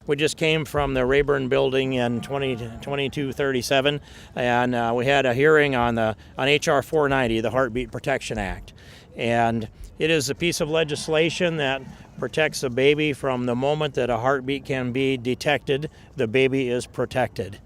We just came from the Rayburn building in 2237, and we had a hearing on HR 490, the Heartbeat Protection Act. And it is a piece of legislation that protects a baby from the moment that a heartbeat can be detected, the baby is protected.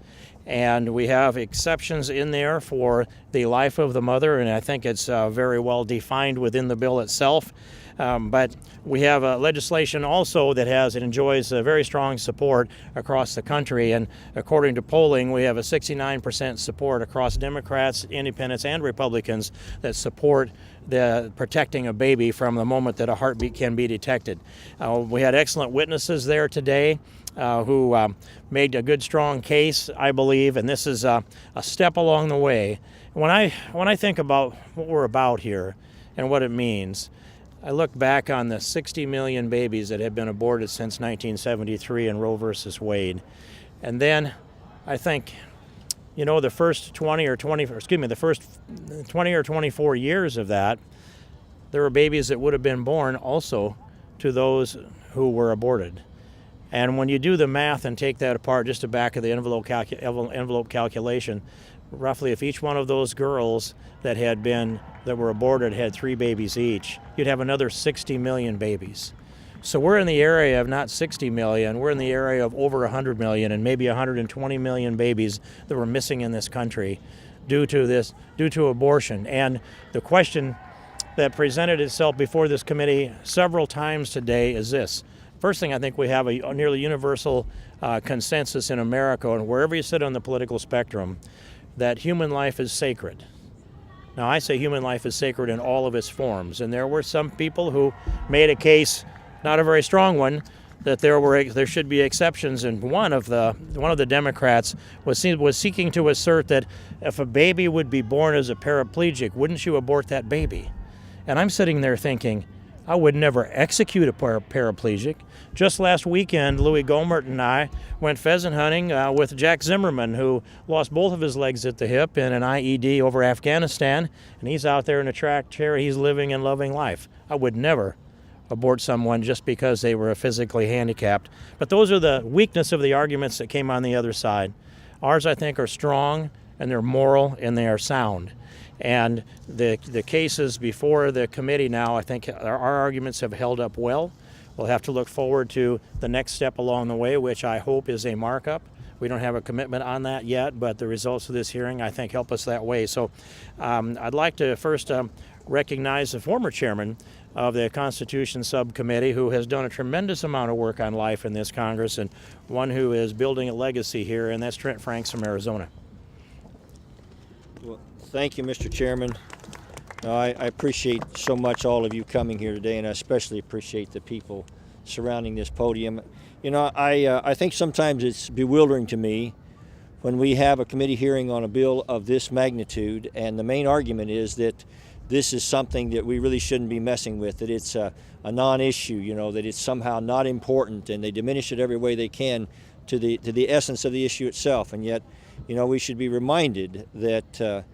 And we have exceptions in there for the life of the mother, and I think it's very well defined within the bill itself. But we have legislation also that enjoys very strong support across the country, and according to polling, we have a 69% support across Democrats, Independents, and Republicans that support the protecting a baby from the moment that a heartbeat can be detected. We had excellent witnesses there today who made a good, strong case, I believe, and this is a step along the way. When I think about what we're about here and what it means, I look back on the 60 million babies that have been aborted since 1973 in Roe versus Wade. And then I think, the first 20 or 24 years of that, there were babies that would have been born also to those who were aborted. And when you do the math and take that apart, just the back of the envelope calculation, roughly if each one of those girls that were aborted had 3 babies each, you'd have another 60 million babies. So we're in the area of not 60 million, we're in the area of over 100 million and maybe 120 million babies that were missing in this country due to abortion. And the question that presented itself before this committee several times today is this. First thing, I think we have a nearly universal consensus in America, and wherever you sit on the political spectrum, that human life is sacred. Now, I say human life is sacred in all of its forms, and there were some people who made a case, not a very strong one, that there should be exceptions, and one of the Democrats was seeking to assert that if a baby would be born as a paraplegic, wouldn't you abort that baby? And I'm sitting there thinking, I would never execute a paraplegic. Just last weekend, Louis Gohmert and I went pheasant hunting with Jack Zimmerman, who lost both of his legs at the hip in an IED over Afghanistan, and he's out there in a track chair. He's living and loving life. I would never abort someone just because they were physically handicapped. But those are the weakness of the arguments that came on the other side. Ours, I think, are strong, and they're moral, and they are sound. And the cases before the committee now, I think our arguments have held up well. We'll have to look forward to the next step along the way, which I hope is a markup. We don't have a commitment on that yet, but the results of this hearing, I think, help us that way. So I'd like to first recognize the former chairman of the Constitution Subcommittee, who has done a tremendous amount of work on life in this Congress, and one who is building a legacy here, and that's Trent Franks from Arizona. Well, thank you, Mr. Chairman. I appreciate so much all of you coming here today, and I especially appreciate the people surrounding this podium. I think sometimes it's bewildering to me when we have a committee hearing on a bill of this magnitude, and the main argument is that this is something that we really shouldn't be messing with, that it's a non-issue, that it's somehow not important, and they diminish it every way they can to the essence of the issue itself. And yet, we should be reminded that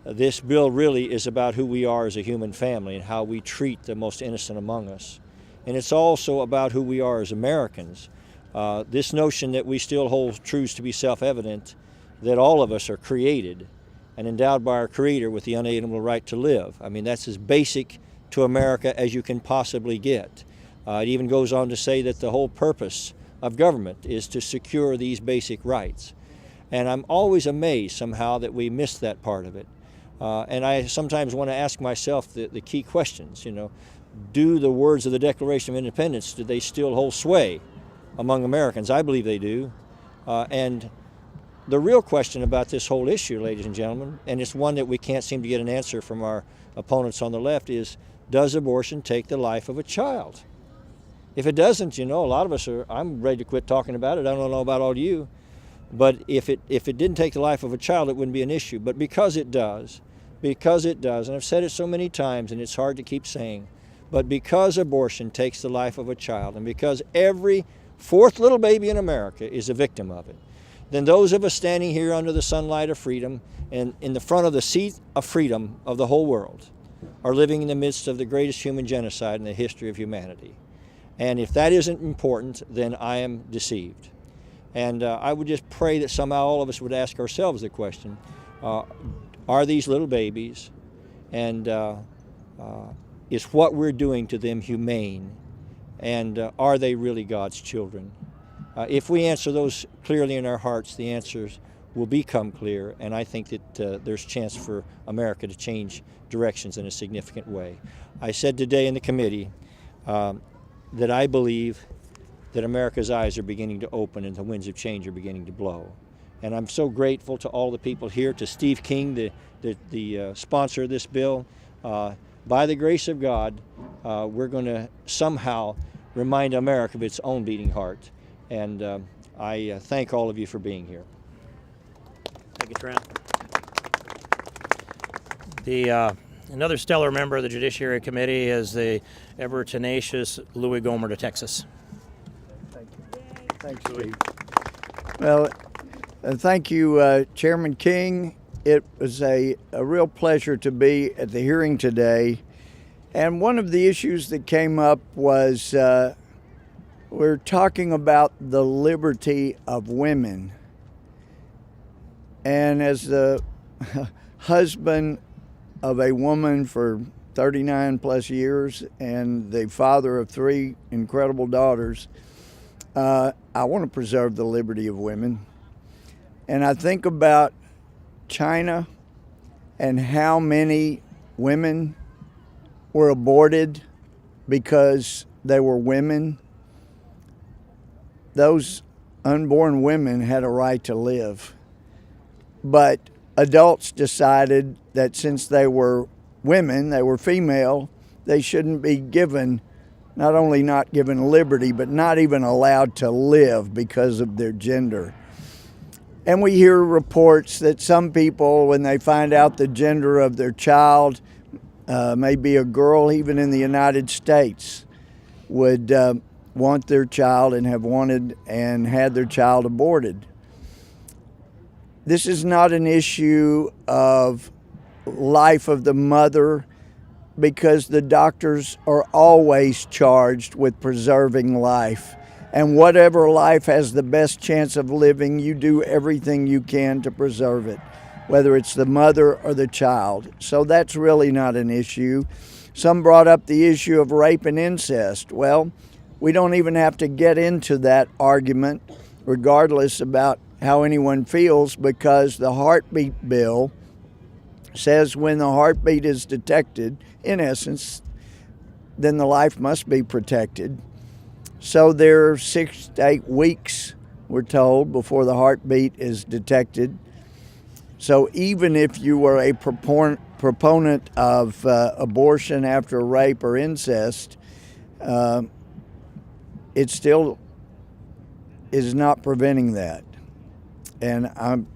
this bill really is about who we are as a human family and how we treat the most innocent among us. And it's also about who we are as Americans. This notion that we still hold truths to be self-evident, that all of us are created and endowed by our Creator with the unalienable right to live. I mean, that's as basic to America as you can possibly get. It even goes on to say that the whole purpose of government is to secure these basic rights. And I'm always amazed somehow that we miss that part of it. And I sometimes want to ask myself the key questions, do the words of the Declaration of Independence, do they still hold sway among Americans? I believe they do. And the real question about this whole issue, ladies and gentlemen, and it's one that we can't seem to get an answer from our opponents on the left, is does abortion take the life of a child? If it doesn't, a lot of us I'm ready to quit talking about it. I don't know about all of you. But if it didn't take the life of a child, it wouldn't be an issue. But because it does, and I've said it so many times and it's hard to keep saying, but because abortion takes the life of a child, and because every fourth little baby in America is a victim of it, then those of us standing here under the sunlight of freedom and in the front of the seat of freedom of the whole world are living in the midst of the greatest human genocide in the history of humanity. And if that isn't important, then I am deceived. And I would just pray that somehow all of us would ask ourselves the question, are these little babies, and is what we're doing to them humane, and are they really God's children? If we answer those clearly in our hearts, the answers will become clear, and I think that there's chance for America to change directions in a significant way. I said today in the committee that I believe that America's eyes are beginning to open and the winds of change are beginning to blow. And I'm so grateful to all the people here, to Steve King, the sponsor of this bill. By the grace of God, we're going to somehow remind America of its own beating heart. And I thank all of you for being here. Thank you, Trent. Another stellar member of the Judiciary Committee is the ever tenacious Louis Gomer to Texas. Thank you. Thanks, Steve. Well, thank you, Chairman King. It was a real pleasure to be at the hearing today. And one of the issues that came up was we're talking about the liberty of women. And as the husband of a woman for 39 plus years and the father of 3 incredible daughters, I want to preserve the liberty of women. And I think about China and how many women were aborted because they were women. Those unborn women had a right to live. But adults decided that since they were women, they were female, they shouldn't be given, not only not given liberty, but not even allowed to live because of their gender. And we hear reports that some people, when they find out the gender of their child, may be a girl, even in the United States, would want their child and have wanted and had their child aborted. This is not an issue of life of the mother, because the doctors are always charged with preserving life. And whatever life has the best chance of living, you do everything you can to preserve it, whether it's the mother or the child. So that's really not an issue. Some brought up the issue of rape and incest. Well, we don't even have to get into that argument, regardless about how anyone feels, because the heartbeat bill says when the heartbeat is detected, in essence, then the life must be protected. So there are 6 to 8 weeks, we're told, before the heartbeat is detected. So even if you were a proponent of abortion after rape or incest, it still is not preventing that. And I'm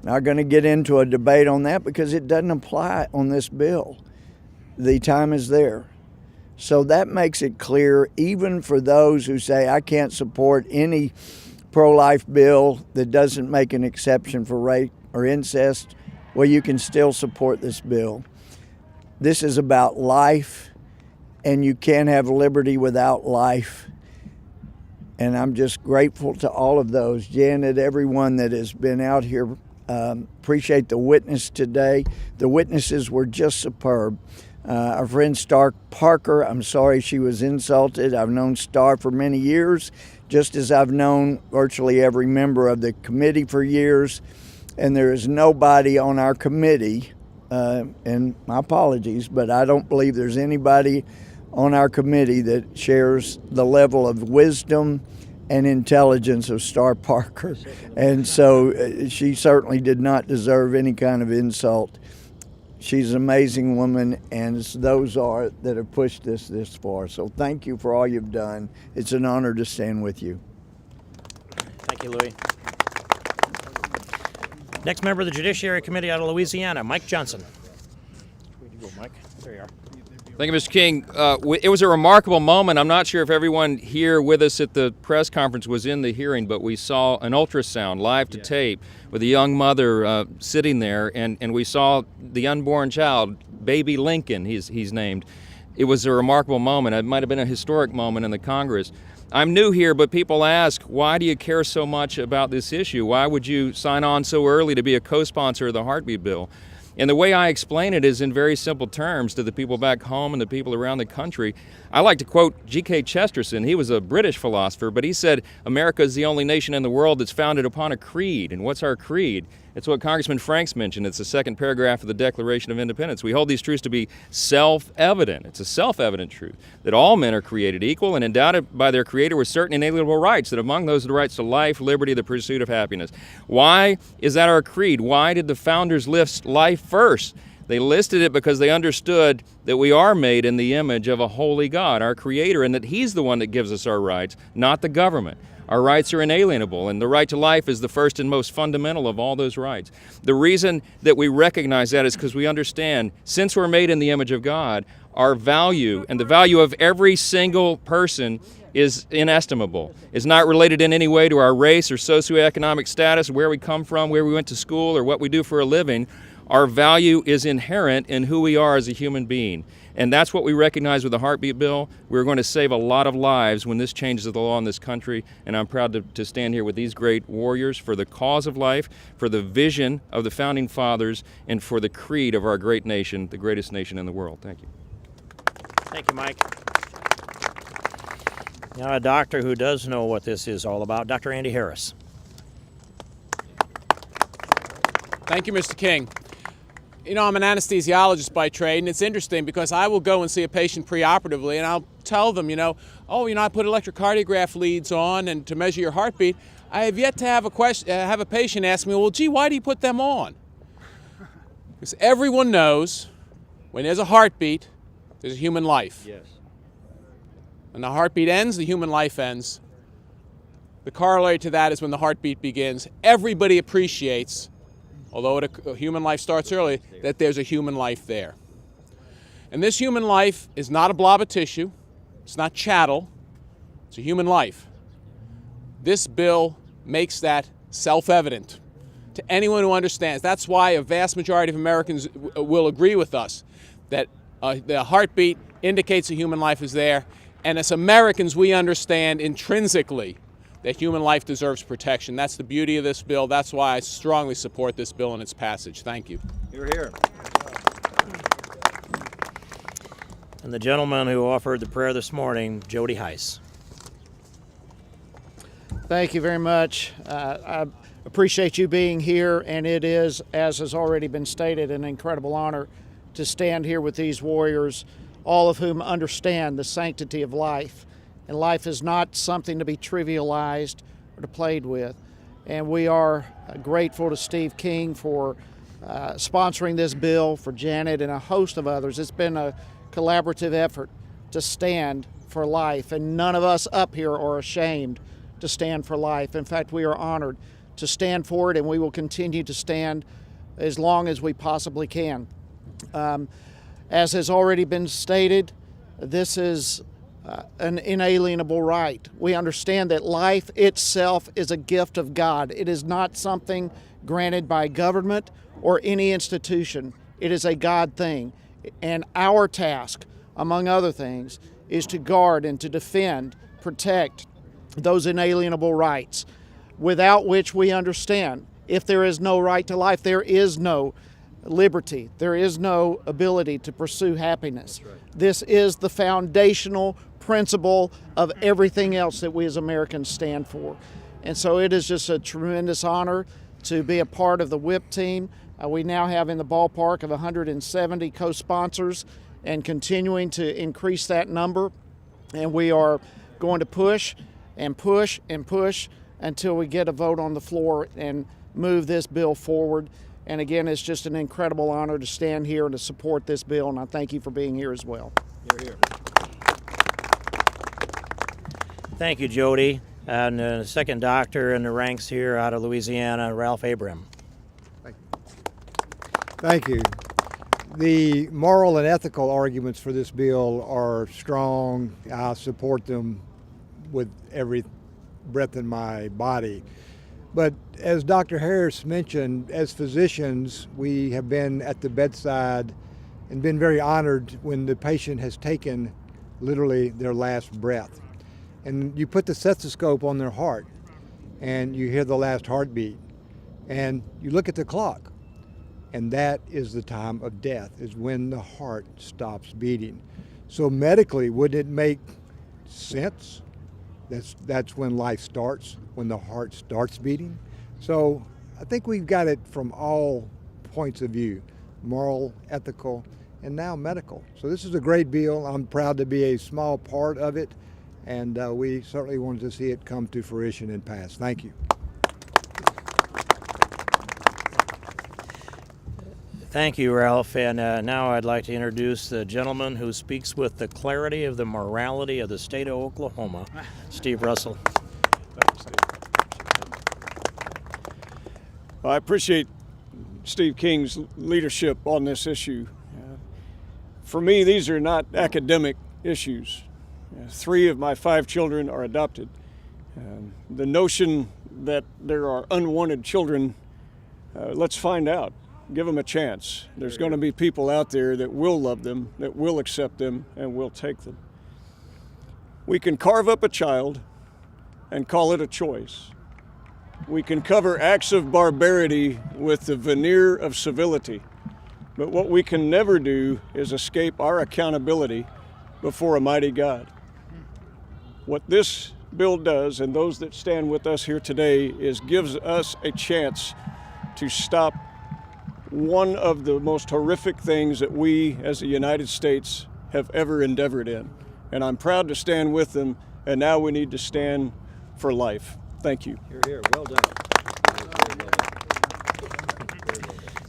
not going to get into a debate on that because it doesn't apply on this bill. The time is there. So that makes it clear, even for those who say, I can't support any pro-life bill that doesn't make an exception for rape or incest, well, you can still support this bill. This is about life, and you can't have liberty without life. And I'm just grateful to all of those. Janet, everyone that has been out here, appreciate the witness today. The witnesses were just superb. Our friend Star Parker, I'm sorry she was insulted. I've known Star for many years, just as I've known virtually every member of the committee for years. And there is nobody on our committee, and my apologies, but I don't believe there's anybody on our committee that shares the level of wisdom and intelligence of Star Parker. And so she certainly did not deserve any kind of insult. She's an amazing woman, and those are that have pushed this far. So thank you for all you've done. It's an honor to stand with you. Thank you, Louis. Next member of the Judiciary Committee out of Louisiana, Mike Johnson. Where'd you go, Mike? There you are. Thank you, Mr. King. It was a remarkable moment. I'm not sure if everyone here with us at the press conference was in the hearing, but we saw an ultrasound live to tape with a young mother sitting there, and we saw the unborn child, baby Lincoln, he's named. it was a remarkable moment. It might have been a historic moment in the Congress. I'm new here, but people ask, why do you care so much about this issue? Why would you sign on so early to be a co-sponsor of the heartbeat bill? And the way I explain it is in very simple terms to the people back home and the people around the country. I like to quote G.K. Chesterton. He was a British philosopher, but he said America is the only nation in the world that's founded upon a creed. And what's our creed? It's what Congressman Franks mentioned. It's the second paragraph of the Declaration of Independence. We hold these truths to be self-evident. It's a self-evident truth that all men are created equal and endowed by their Creator with certain inalienable rights, that among those are the rights to life, liberty, the pursuit of happiness. Why is that our creed? Why did the founders list life first? They listed it because they understood that we are made in the image of a holy God, our Creator, and that He's the one that gives us our rights, not the government. Our rights are inalienable, and the right to life is the first and most fundamental of all those rights. The reason that we recognize that is because we understand, since we're made in the image of God, our value and the value of every single person is inestimable. It's not related in any way to our race or socioeconomic status, where we come from, where we went to school, or what we do for a living. Our value is inherent in who we are as a human being. And that's what we recognize with the heartbeat bill. We're going to save a lot of lives when this changes the law in this country. And I'm proud to stand here with these great warriors for the cause of life, for the vision of the founding fathers, and for the creed of our great nation, the greatest nation in the world. Thank you. Thank you, Mike. Now, a doctor who does know what this is all about, Dr. Andy Harris. Thank you, Mr. King. You know, I'm an anesthesiologist by trade, and it's interesting because I will go and see a patient preoperatively, and I'll tell them, I put electrocardiograph leads on and to measure your heartbeat. I have yet to have a patient ask me, well, gee, why do you put them on? Because everyone knows when there's a heartbeat, there's a human life. Yes. When the heartbeat ends, the human life ends. The corollary to that is when the heartbeat begins. Everybody appreciates, although a human life starts early, that there's a human life there. And this human life is not a blob of tissue. It's not chattel. It's a human life. This bill makes that self-evident to anyone who understands. That's why a vast majority of Americans will agree with us that the heartbeat indicates a human life is there. And as Americans, we understand intrinsically that human life deserves protection. That's the beauty of this bill. That's why I strongly support this bill and its passage. Thank you. You're here. And the gentleman who offered the prayer this morning, Jody Heiss. Thank you very much. I appreciate you being here, and it is, as has already been stated, an incredible honor to stand here with these warriors, all of whom understand the sanctity of life. And life is not something to be trivialized or to played with. And we are grateful to Steve King for sponsoring this bill, for Janet and a host of others. It's been a collaborative effort to stand for life, and none of us up here are ashamed to stand for life. In fact, we are honored to stand for it, and we will continue to stand as long as we possibly can. As has already been stated, this is an inalienable right. We understand that life itself is a gift of God. It is not something granted by government or any institution. It is a God thing. And our task, among other things, is to guard and to defend, protect those inalienable rights, without which we understand if there is no right to life, there is no liberty. There is no ability to pursue happiness. Right. This is the foundational principle of everything else that we as Americans stand for. And so it is just a tremendous honor to be a part of the WHIP team. We now have in the ballpark of 170 co-sponsors and continuing to increase that number. And we are going to push and push and push until we get a vote on the floor and move this bill forward. And again, it's just an incredible honor to stand here and to support this bill, and I thank you for being here as well. You're here. Thank you, Jody. And the second doctor in the ranks here out of Louisiana, Ralph Abram. Thank you. The moral and ethical arguments for this bill are strong. I support them with every breath in my body. But as Dr. Harris mentioned, as physicians, we have been at the bedside and been very honored when the patient has taken literally their last breath. And you put the stethoscope on their heart and you hear the last heartbeat and you look at the clock, and that is the time of death, is when the heart stops beating. So medically, would it make sense? That's when life starts, when the heart starts beating. So I think we've got it from all points of view, moral, ethical, and now medical. So this is a great bill. I'm proud to be a small part of it, and we certainly wanted to see it come to fruition and pass. Thank you. Thank you, Ralph. And now I'd like to introduce the gentleman who speaks with the clarity of the morality of the state of Oklahoma, Steve Russell. I appreciate Steve King's leadership on this issue. For me, these are not academic issues. 3 of my 5 children are adopted. The notion that there are unwanted children, let's find out. Give them a chance. There's going to be people out there that will love them, that will accept them, and will take them. We can carve up a child and call it a choice. We can cover acts of barbarity with the veneer of civility. But what we can never do is escape our accountability before a mighty God. What this bill does, and those that stand with us here today, is gives us a chance to stop one of the most horrific things that we as the United States have ever endeavored in. And I'm proud to stand with them, and now we need to stand for life. Thank you. Here, here. Well done.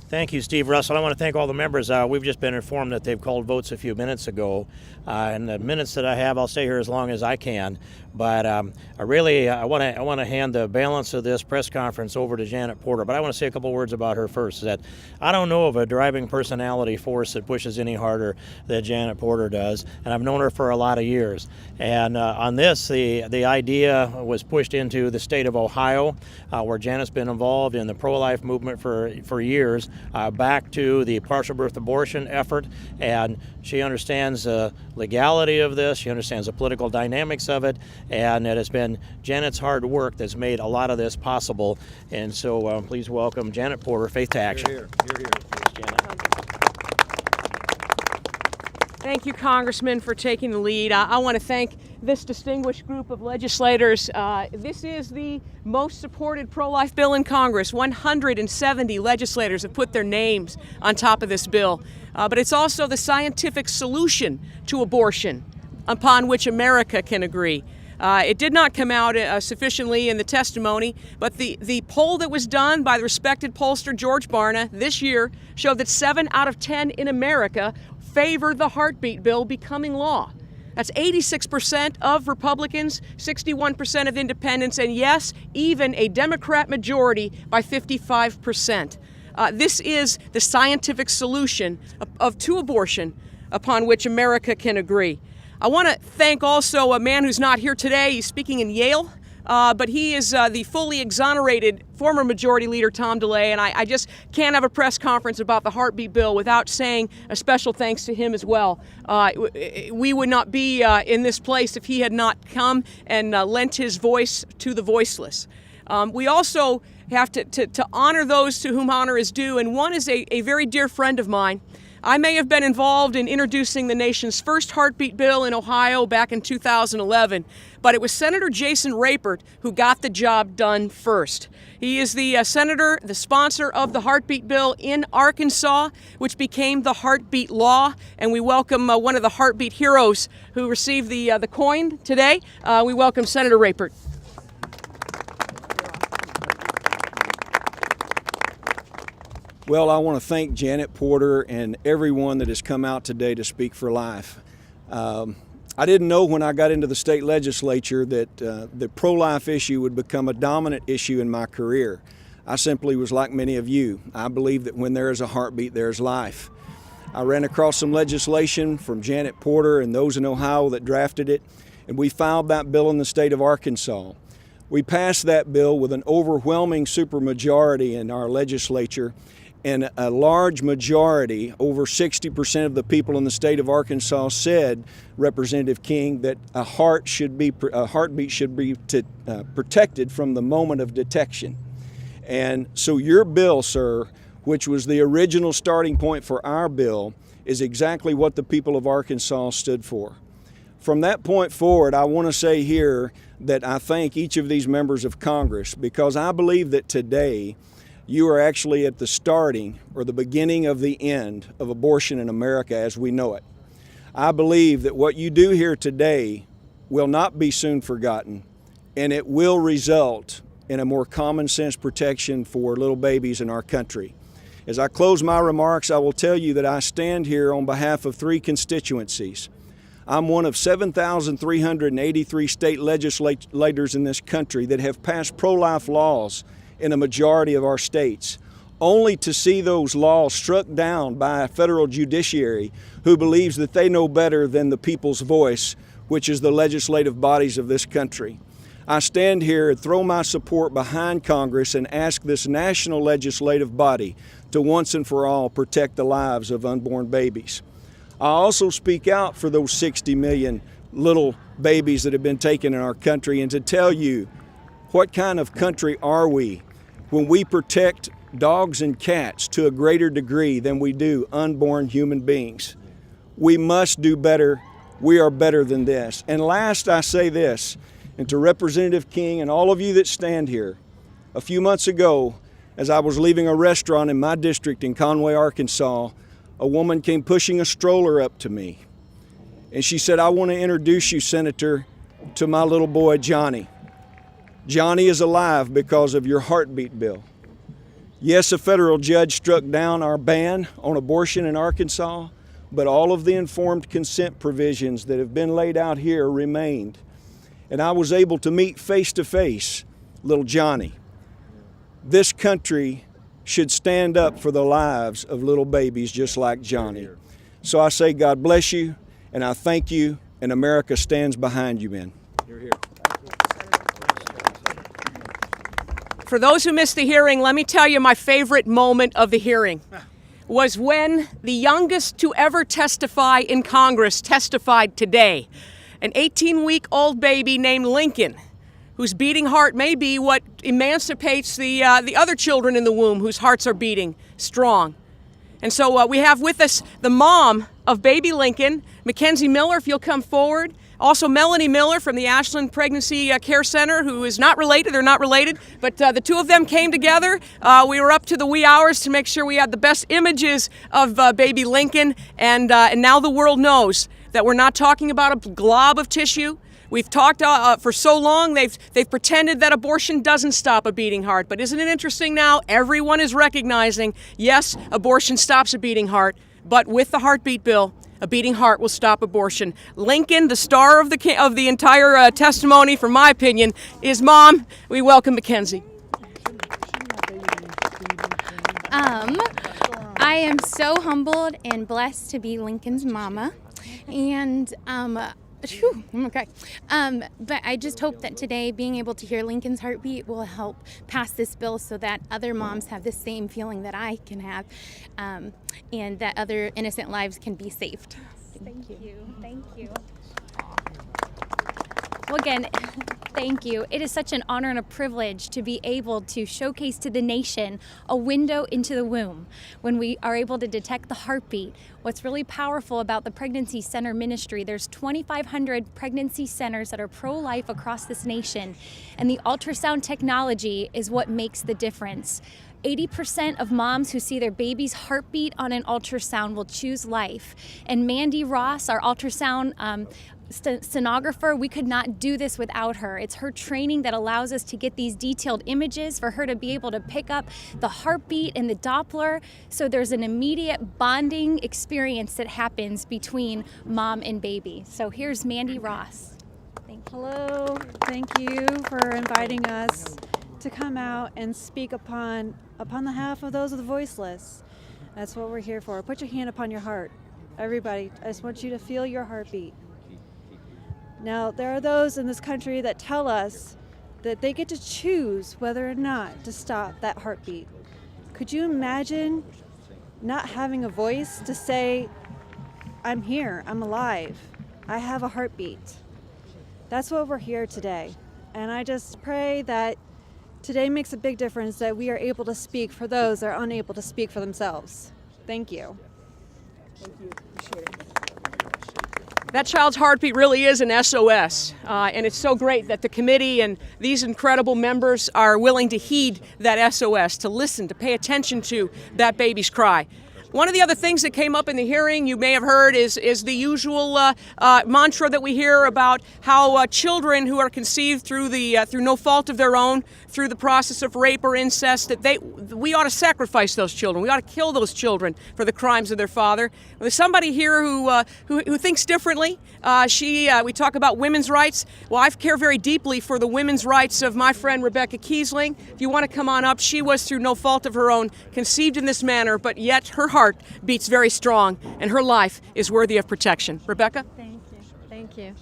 Thank you, Steve Russell. I want to thank all the members. We've just been informed that they've called votes a few minutes ago. In the minutes that I have, I'll stay here as long as I can. But I want to hand the balance of this press conference over to Janet Porter. But I want to say a couple words about her first. That I don't know of a driving personality force that pushes any harder than Janet Porter does, and I've known her for a lot of years. And on this, the idea was pushed into the state of Ohio, where Janet's been involved in the pro-life movement for years. Back to the partial birth abortion effort, and she understands the legality of this, she understands the political dynamics of it, and it has been Janet's hard work that's made a lot of this possible. And so please welcome Janet Porter, Faith to Action. Here, here, here. Thanks, Janet. Thank you, Congressman, for taking the lead. I want to thank this distinguished group of legislators. This is the most supported pro-life bill in Congress. 170 legislators have put their names on top of this bill. But it's also the scientific solution to abortion upon which America can agree. It did not come out sufficiently in the testimony, but the poll that was done by the respected pollster George Barna this year showed that 7 out of 10 in America favor the heartbeat bill becoming law. That's 86% of Republicans, 61% of independents, and yes, even a Democrat majority by 55%. This is the scientific solution to abortion upon which America can agree. I want to thank also a man who's not here today. He's speaking in Yale, but he is the fully exonerated former Majority Leader Tom DeLay, and I just can't have a press conference about the heartbeat bill without saying a special thanks to him as well. We would not be in this place if he had not come and lent his voice to the voiceless. We also have to honor those to whom honor is due, and one is a very dear friend of mine. I may have been involved in introducing the nation's first heartbeat bill in Ohio back in 2011, but it was Senator Jason Rapert who got the job done first. He is the senator, the sponsor of the heartbeat bill in Arkansas, which became the heartbeat law, and we welcome one of the heartbeat heroes who received the coin today. We welcome Senator Rapert. Well, I want to thank Janet Porter and everyone that has come out today to speak for life. I didn't know when I got into the state legislature that the pro-life issue would become a dominant issue in my career. I simply was like many of you. I believe that when there is a heartbeat, there is life. I ran across some legislation from Janet Porter and those in Ohio that drafted it, and we filed that bill in the state of Arkansas. We passed that bill with an overwhelming supermajority in our legislature, And a large majority, over 60% of the people in the state of Arkansas said, Representative King, that a heartbeat should be protected from the moment of detection. And so your bill, sir, which was the original starting point for our bill, is exactly what the people of Arkansas stood for. From that point forward, I want to say here that I thank each of these members of Congress, because I believe that today you are actually at the starting or the beginning of the end of abortion in America as we know it. I believe that what you do here today will not be soon forgotten, and it will result in a more common sense protection for little babies in our country. As I close my remarks, I will tell you that I stand here on behalf of 3 constituencies. I'm one of 7,383 state legislators in this country that have passed pro-life laws in a majority of our states, only to see those laws struck down by a federal judiciary who believes that they know better than the people's voice, which is the legislative bodies of this country. I stand here and throw my support behind Congress and ask this national legislative body to once and for all protect the lives of unborn babies. I also speak out for those 60 million little babies that have been taken in our country, and to tell you, what kind of country are we when we protect dogs and cats to a greater degree than we do unborn human beings? We must do better. We are better than this. And last, I say this, and to Representative King and all of you that stand here, a few months ago, as I was leaving a restaurant in my district in Conway, Arkansas, a woman came pushing a stroller up to me. And she said, "I want to introduce you, Senator, to my little boy, Johnny. Johnny is alive because of your heartbeat bill." Yes, a federal judge struck down our ban on abortion in Arkansas, but all of the informed consent provisions that have been laid out here remained. And I was able to meet face to face little Johnny. This country should stand up for the lives of little babies just like Johnny. So I say God bless you, and I thank you, and America stands behind you, men. You're here. For those who missed the hearing, let me tell you my favorite moment of the hearing was when the youngest to ever testify in Congress testified today. An 18-week-old baby named Lincoln, whose beating heart may be what emancipates the other children in the womb whose hearts are beating strong. And so we have with us the mom of baby Lincoln, Mackenzie Miller, if you'll come forward. Also Melanie Miller from the Ashland Pregnancy Care Center, who is not related, they're not related, but the two of them came together. We were up to the wee hours to make sure we had the best images of baby Lincoln, and now the world knows that we're not talking about a glob of tissue. We've talked for so long, they've pretended that abortion doesn't stop a beating heart. But isn't it interesting now? Everyone is recognizing, yes, abortion stops a beating heart, but with the heartbeat bill, a beating heart will stop abortion. Lincoln, the star of the entire testimony, from my opinion, is Mom. We welcome Mackenzie. I am so humbled and blessed to be Lincoln's mama, and okay. But I just hope that today being able to hear Lincoln's heartbeat will help pass this bill so that other moms have the same feeling that I can have, and that other innocent lives can be saved. Thank you. Thank you. Well, again, thank you. It is such an honor and a privilege to be able to showcase to the nation a window into the womb when we are able to detect the heartbeat. What's really powerful about the Pregnancy Center ministry, there's 2,500 pregnancy centers that are pro-life across this nation, and the ultrasound technology is what makes the difference. 80% of moms who see their baby's heartbeat on an ultrasound will choose life. And Mandy Ross, our ultrasound sonographer, we could not do this without her. It's her training that allows us to get these detailed images, for her to be able to pick up the heartbeat and the Doppler, so there's an immediate bonding experience that happens between mom and baby. So here's Mandy Ross. Thank you. Hello, thank you for inviting us to come out and speak upon behalf of those of the voiceless. That's what we're here for. Put your hand upon your heart. Everybody, I just want you to feel your heartbeat. Now, there are those in this country that tell us that they get to choose whether or not to stop that heartbeat. Could you imagine not having a voice to say, I'm here, I'm alive, I have a heartbeat? That's what we're here today. And I just pray that today makes a big difference, that we are able to speak for those that are unable to speak for themselves. Thank you. Thank you. Appreciate it. That child's heartbeat really is an SOS, and it's so great that the committee and these incredible members are willing to heed that SOS, to listen, to pay attention to that baby's cry. One of the other things that came up in the hearing, you may have heard, is the usual mantra that we hear about how children who are conceived through no fault of their own, through the process of rape or incest, that we ought to sacrifice those children. We ought to kill those children for the crimes of their father. There's somebody here who thinks differently. We talk about women's rights. Well, I care very deeply for the women's rights of my friend Rebecca Kiesling. If you want to come on up, she was through no fault of her own conceived in this manner, but yet her heart beats very strong, and her life is worthy of protection. Rebecca? Thank you. Thank you.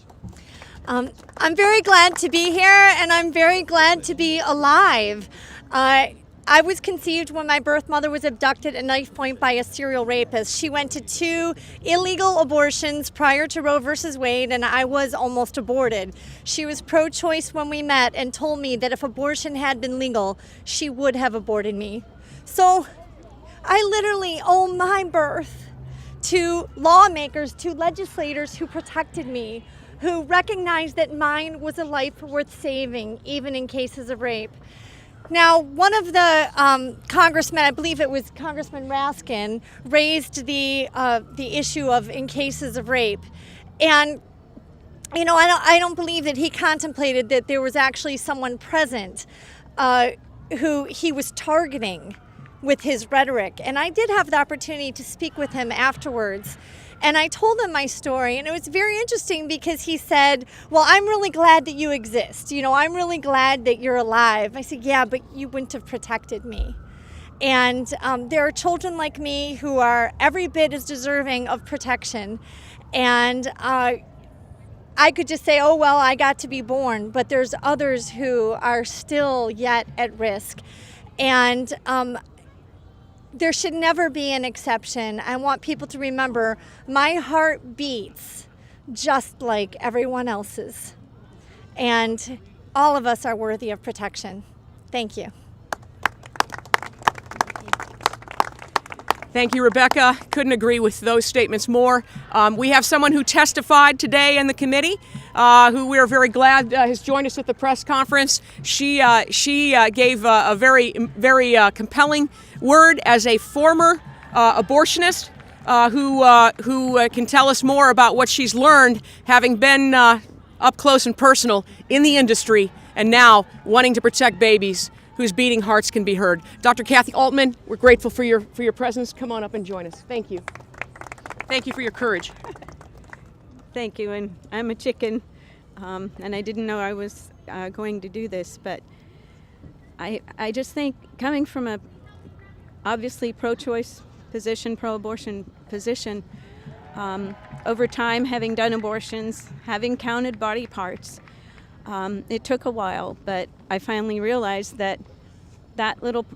I'm very glad to be here, and I'm very glad to be alive. I was conceived when my birth mother was abducted at knife point by a serial rapist. She went to 2 illegal abortions prior to Roe versus Wade, and I was almost aborted. She was pro-choice when we met and told me that if abortion had been legal, she would have aborted me. So I literally owe my birth to lawmakers, to legislators who protected me, who recognized that mine was a life worth saving, even in cases of rape. Now, one of the congressmen, I believe it was Congressman Raskin, raised the issue of in cases of rape. And, you know, I don't believe that he contemplated that there was actually someone present who he was targeting with his rhetoric. And I did have the opportunity to speak with him afterwards. And I told him my story, and it was very interesting because he said, well, I'm really glad that you exist. You know, I'm really glad that you're alive. I said, yeah, but you wouldn't have protected me. And there are children like me who are every bit as deserving of protection. And I could just say, oh, well, I got to be born. But there's others who are still yet at risk. And there should never be an exception. I want people to remember my heart beats just like everyone else's. And all of us are worthy of protection. Thank you. Thank you, Rebecca. Couldn't agree with those statements more. We have someone who testified today in the committee, who we are very glad has joined us at the press conference. She gave a very compelling word as a former abortionist who can tell us more about what she's learned, having been up close and personal in the industry, and now wanting to protect babies whose beating hearts can be heard. Dr. Kathy Altman, we're grateful for your presence. Come on up and join us. Thank you. Thank you for your courage. Thank you, and I'm a chicken, and I didn't know I was going to do this, but I just think coming from a obviously pro-choice position, pro-abortion position, over time, having done abortions, having counted body parts, it took a while, but I finally realized that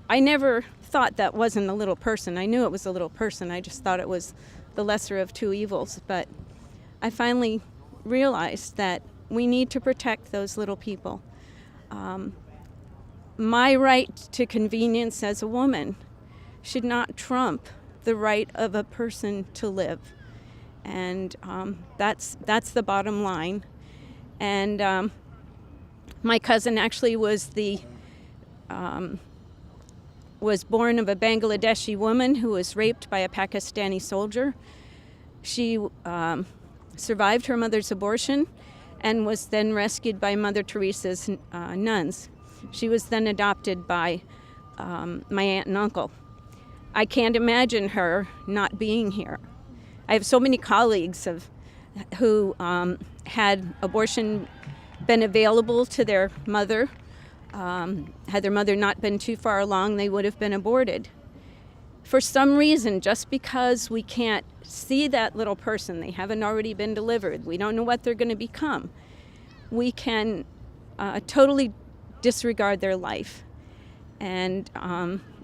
I never thought that wasn't a little person. I knew it was a little person. I just thought it was the lesser of two evils. But I finally realized that we need to protect those little people. My right to convenience as a woman should not trump the right of a person to live. And that's the bottom line. And my cousin actually was born of a Bangladeshi woman who was raped by a Pakistani soldier. She survived her mother's abortion and was then rescued by Mother Teresa's nuns. She was then adopted by my aunt and uncle. I can't imagine her not being here. I have so many colleagues who had abortion been available to their mother. Had their mother not been too far along, they would have been aborted. For some reason, just because we can't see that little person, they haven't already been delivered, we don't know what they're going to become, we can totally disregard their life. And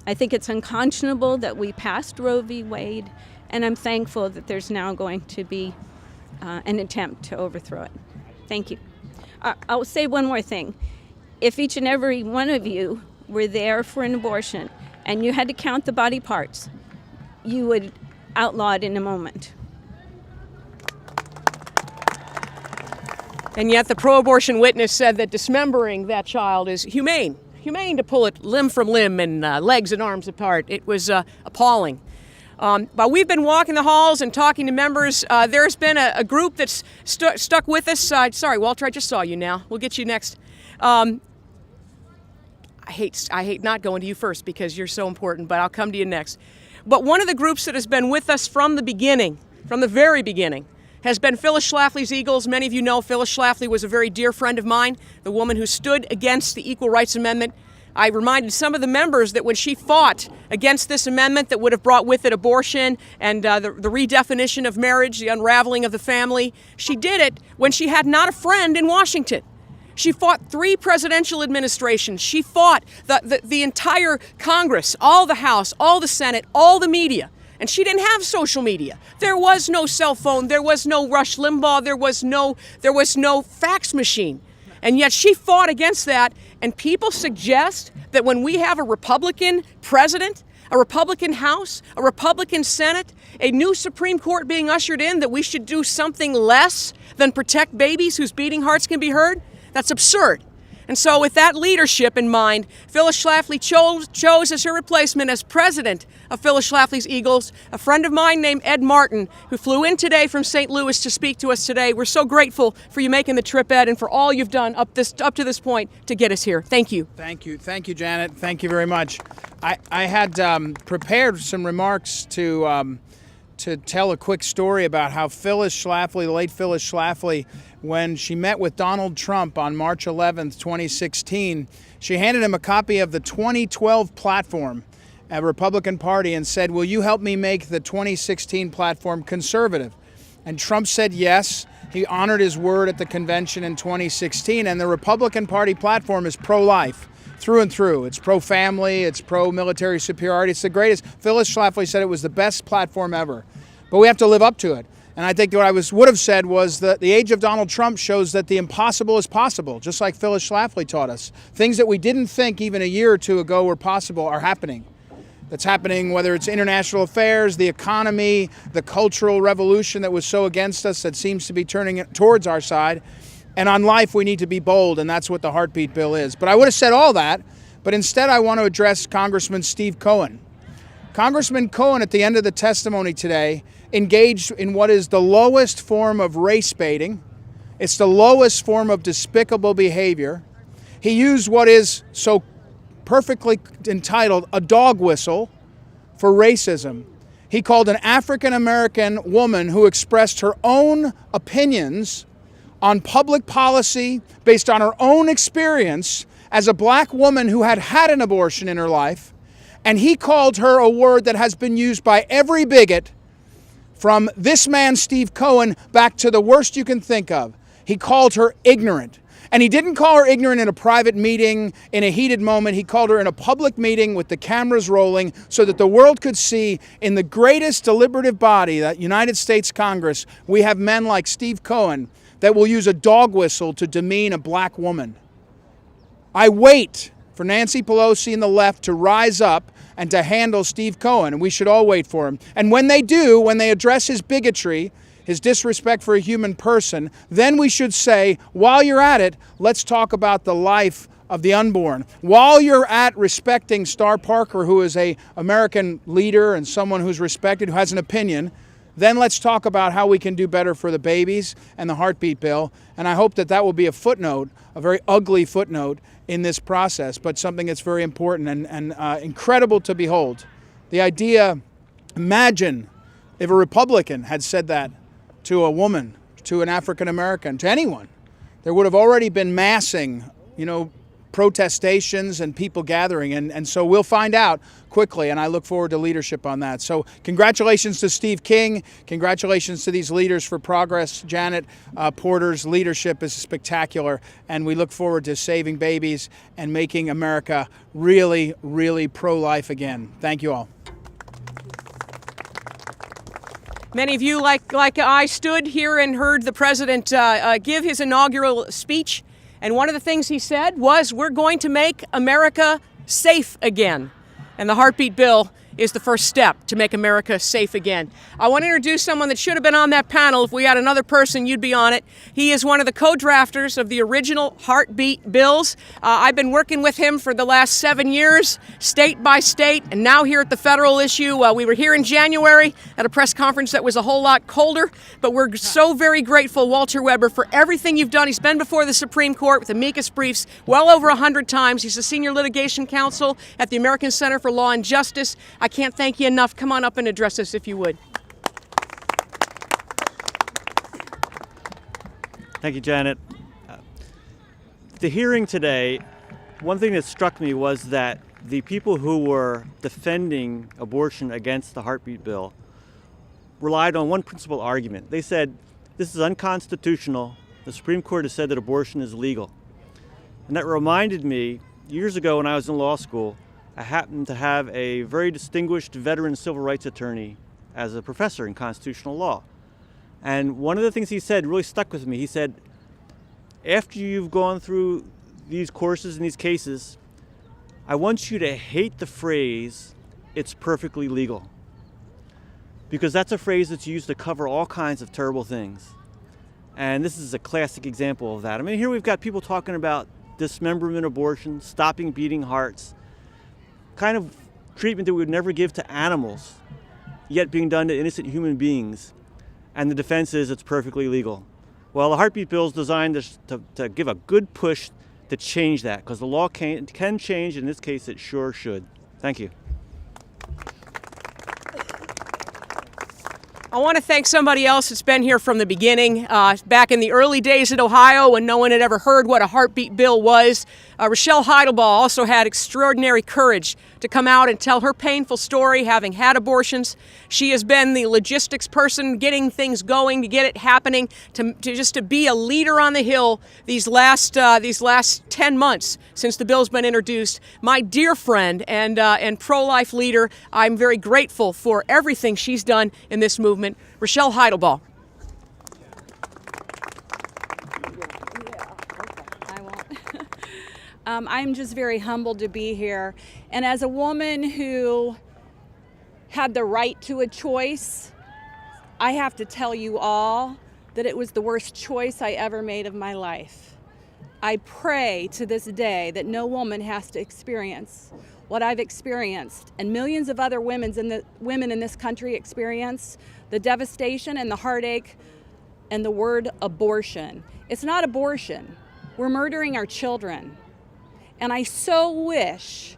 I think it's unconscionable that we passed Roe v. Wade, and I'm thankful that there's now going to be an attempt to overthrow it. Thank you. I'll say one more thing. If each and every one of you were there for an abortion and you had to count the body parts, you would outlaw it in a moment. And yet the pro-abortion witness said that dismembering that child is humane to pull it limb from limb and legs and arms apart. It was appalling. But we've been walking the halls and talking to members. There's been a group that's stuck with us. Sorry, Walter, I just saw you now. We'll get you next. I hate not going to you first because you're so important, but I'll come to you next. But one of the groups that has been with us from the beginning, from the very beginning, has been Phyllis Schlafly's Eagles. Many of you know Phyllis Schlafly was a very dear friend of mine, the woman who stood against the Equal Rights Amendment. I reminded some of the members that when she fought against this amendment that would have brought with it abortion and the redefinition of marriage, the unraveling of the family, she did it when she had not a friend in Washington. She fought 3 presidential administrations. She fought the entire Congress, all the House, all the Senate, all the media. And she didn't have social media. There was no cell phone. There was no Rush Limbaugh. There was no fax machine. And yet she fought against that. And people suggest that when we have a Republican president, a Republican House, a Republican Senate, a new Supreme Court being ushered in, that we should do something less than protect babies whose beating hearts can be heard? That's absurd. And so with that leadership in mind, Phyllis Schlafly chose as her replacement as president of Phyllis Schlafly's Eagles, a friend of mine named Ed Martin, who flew in today from St. Louis to speak to us today. We're so grateful for you making the trip, Ed, and for all you've done up to this point to get us here. Thank you. Thank you, Janet. Thank you very much. I had prepared some remarks to tell a quick story about how Phyllis Schlafly, the late Phyllis Schlafly, when she met with Donald Trump on March 11th, 2016, she handed him a copy of the 2012 platform at Republican Party and said, "Will you help me make the 2016 platform conservative?" And Trump said yes. He honored his word at the convention in 2016, and the Republican Party platform is pro-life through and through. It's pro-family, it's pro-military superiority. It's the greatest. Phyllis Schlafly said it was the best platform ever. But we have to live up to it. And I think what I would have said was that the age of Donald Trump shows that the impossible is possible, just like Phyllis Schlafly taught us. Things that we didn't think even a year or two ago were possible are happening. That's happening whether it's international affairs, the economy, the cultural revolution that was so against us that seems to be turning it towards our side. And on life, we need to be bold, and that's what the heartbeat bill is. But I would have said all that, but instead I want to address Congressman Steve Cohen. Congressman Cohen, at the end of the testimony today, engaged in what is the lowest form of race baiting. It's the lowest form of despicable behavior. He used what is so perfectly entitled a dog whistle for racism. He called an African-American woman who expressed her own opinions on public policy based on her own experience as a black woman who had had an abortion in her life, and he called her a word that has been used by every bigot from this man, Steve Cohen, back to the worst you can think of. He called her ignorant. And he didn't call her ignorant in a private meeting, in a heated moment. He called her in a public meeting with the cameras rolling so that the world could see in the greatest deliberative body, that United States Congress, we have men like Steve Cohen that will use a dog whistle to demean a black woman. I wait for Nancy Pelosi and the left to rise up and to handle Steve Cohen, and we should all wait for him. And when they do, when they address his bigotry, his disrespect for a human person, then we should say, while you're at it, let's talk about the life of the unborn. While you're at respecting Star Parker, who is an American leader and someone who's respected, who has an opinion, then let's talk about how we can do better for the babies and the heartbeat bill. And I hope that that will be a footnote, a very ugly footnote in this process, but something that's very important and incredible to behold. The idea, imagine if a Republican had said that to a woman, to an African American, to anyone. There would have already been massing, protestations and people gathering. And so we'll find out quickly, and I look forward to leadership on that. So congratulations to Steve King. Congratulations to these leaders for progress. Janet Porter's leadership is spectacular, and we look forward to saving babies and making America really, really pro-life again. Thank you all. Many of you, like I, stood here and heard the president give his inaugural speech. And one of the things he said was, we're going to make America safe again. And the heartbeat bill is the first step to make America safe again. I want to introduce someone that should have been on that panel. If we had another person, you'd be on it. He is one of the co-drafters of the original heartbeat bills. I've been working with him for the last 7 years, state by state, and now here at the federal issue. We were here in January at a press conference that was a whole lot colder, but we're so very grateful, Walter Weber, for everything you've done. He's been before the Supreme Court with amicus briefs well over 100 times. He's a senior litigation counsel at the American Center for Law and Justice. I can't thank you enough. Come on up and address us if you would. Thank you, Janet. The hearing today, one thing that struck me was that the people who were defending abortion against the heartbeat bill relied on one principal argument. They said, this is unconstitutional. The Supreme Court has said that abortion is legal. And that reminded me, years ago when I was in law school, I happened to have a very distinguished veteran civil rights attorney as a professor in constitutional law. And one of the things he said really stuck with me. He said, after you've gone through these courses and these cases, I want you to hate the phrase, it's perfectly legal. Because that's a phrase that's used to cover all kinds of terrible things. And this is a classic example of that. I mean, here we've got people talking about dismemberment abortion, stopping beating hearts, kind of treatment that we would never give to animals, yet being done to innocent human beings. And the defense is it's perfectly legal. Well, the heartbeat bill is designed to give a good push to change that, because the law can change. In this case, it sure should. Thank you. I want to thank somebody else that's been here from the beginning. Back in the early days in Ohio, when no one had ever heard what a heartbeat bill was, Rochelle Heidelbaugh also had extraordinary courage to come out and tell her painful story, having had abortions. She has been the logistics person, getting things going, to get it happening, to be a leader on the Hill these last 10 months since the bill's been introduced. My dear friend and pro-life leader, I'm very grateful for everything she's done in this movement. Rochelle Heidelbaugh. I'm just very humbled to be here. And as a woman who had the right to a choice, I have to tell you all that it was the worst choice I ever made of my life. I pray to this day that no woman has to experience what I've experienced, and millions of other women in this country experience, the devastation and the heartache and the word abortion. It's not abortion. We're murdering our children. And I so wish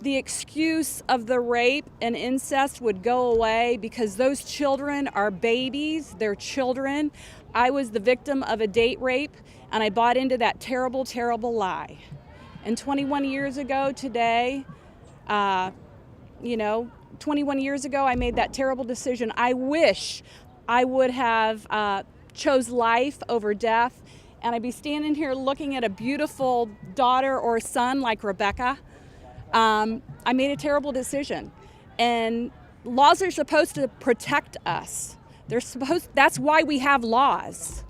the excuse of the rape and incest would go away, because those children are babies, they're children. I was the victim of a date rape, and I bought into that terrible, terrible lie. And 21 years ago today, 21 years ago, I made that terrible decision. I wish I would have chose life over death. And I'd be standing here looking at a beautiful daughter or son like Rebecca. I made a terrible decision. And laws are supposed to protect us. That's why we have laws.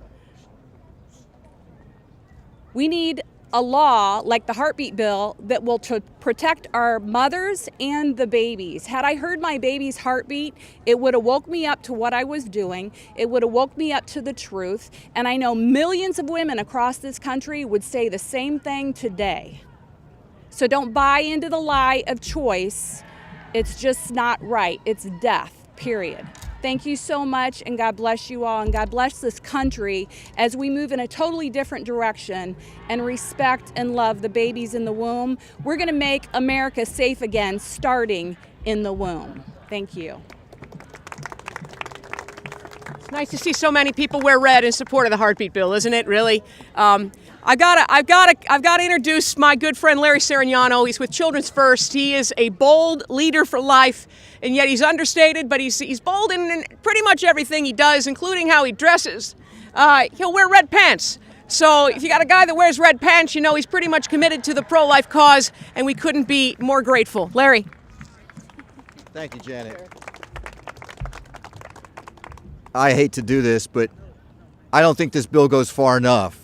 We need a law like the heartbeat bill that will protect our mothers and the babies. Had I heard my baby's heartbeat, it would have woke me up to what I was doing. It would have woke me up to the truth. And I know millions of women across this country would say the same thing today. So don't buy into the lie of choice. It's just not right. It's death, period. Thank you so much, and God bless you all, and God bless this country as we move in a totally different direction and respect and love the babies in the womb. We're going to make America safe again, starting in the womb. Thank you. Nice to see so many people wear red in support of the heartbeat bill, isn't it? Really. I've got to introduce my good friend Larry Sarignano. He's with Children's First. He is a bold leader for life, and yet he's understated, but he's bold in pretty much everything he does, including how he dresses. He'll wear red pants. So if you got a guy that wears red pants, you know he's pretty much committed to the pro-life cause, and we couldn't be more grateful. Larry. Thank you, Janet. I hate to do this, but I don't think this bill goes far enough.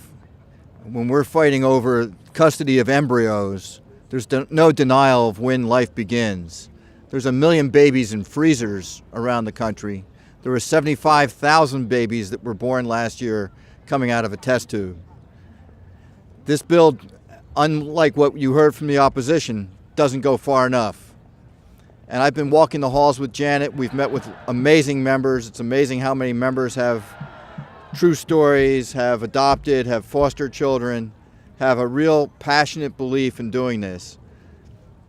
When we're fighting over custody of embryos, there's no denial of when life begins. There's 1 million babies in freezers around the country. There were 75,000 babies that were born last year coming out of a test tube. This bill, unlike what you heard from the opposition, doesn't go far enough. And I've been walking the halls with Janet. We've met with amazing members. It's amazing how many members have true stories, have adopted, have fostered children, have a real passionate belief in doing this.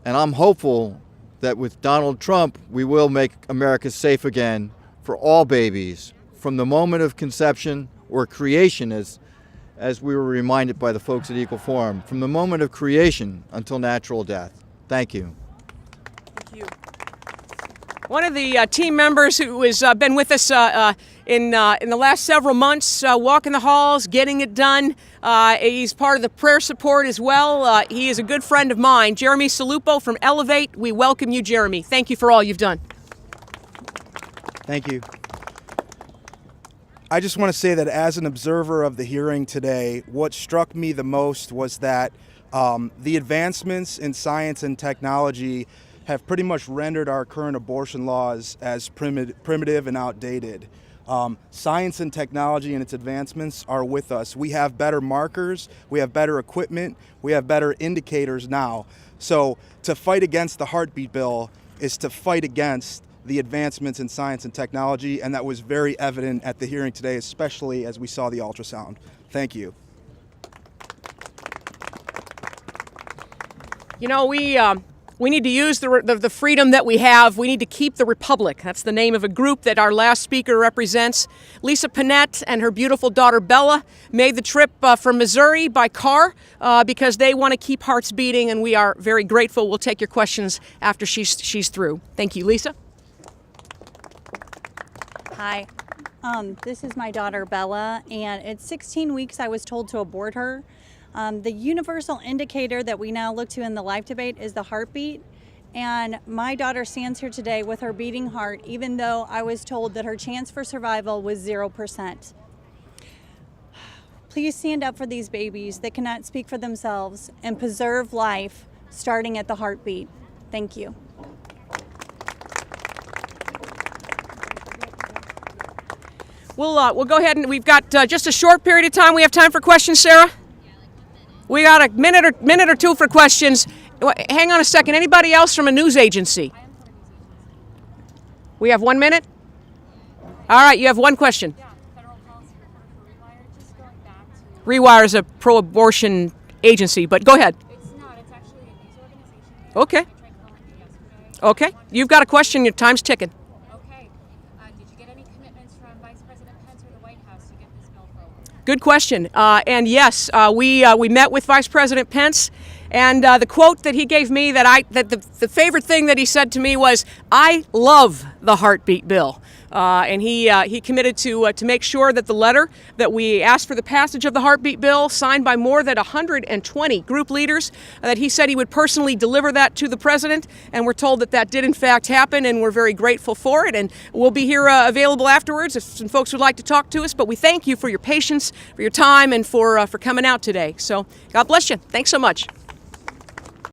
And I'm hopeful that with Donald Trump, we will make America safe again for all babies, from the moment of conception or creation, as we were reminded by the folks at Equal Forum, from the moment of creation until natural death. Thank you. Thank you. One of the team members who has been with us in the last several months, walking the halls, getting it done. He's part of the prayer support as well. He is a good friend of mine, Jeremy Salupo from Elevate. We welcome you, Jeremy. Thank you for all you've done. Thank you. I just want to say that as an observer of the hearing today, what struck me the most was that the advancements in science and technology have pretty much rendered our current abortion laws as primitive and outdated. Science and technology and its advancements are with us. We have better markers, we have better equipment, we have better indicators now. So to fight against the heartbeat bill is to fight against the advancements in science and technology, and that was very evident at the hearing today, especially as we saw the ultrasound. Thank you. You know, we need to use the freedom that we have. We need to keep the republic. That's the name of a group that our last speaker represents. Lisa Panette and her beautiful daughter Bella made the trip from Missouri by car because they want to keep hearts beating, and we are very grateful. We'll take your questions after she's through. Thank you, Lisa. Hi. This is my daughter Bella, and at 16 weeks I was told to abort her. The universal indicator that we now look to in the life debate is the heartbeat, and my daughter stands here today with her beating heart, even though I was told that her chance for survival was 0%. Please stand up for these babies that cannot speak for themselves and preserve life, starting at the heartbeat. Thank you. We'll go ahead, and we've got just a short period of time. We have time for questions, Sarah? We got a minute or two for questions. Hang on a second. Anybody else from a news agency? We have 1 minute? All right, you have one question. Rewire is a pro-abortion agency, but go ahead. It's not. It's actually a news organization. Okay. I tried calling it yesterday. Okay. You've got a question. Your time's ticking. Okay. Did you get any commitments from Vice President Pence or the White House to get this bill forward? Good question. And yes, we met with Vice President Pence, and the quote that he gave me the favorite thing that he said to me was, "I love the heartbeat bill." And he committed to make sure that the letter that we asked for the passage of the heartbeat bill, signed by more than 120 group leaders, that he said he would personally deliver that to the president. And we're told that that did in fact happen, and we're very grateful for it. And we'll be here available afterwards if some folks would like to talk to us. But we thank you for your patience, for your time, and for coming out today. So God bless you. Thanks so much.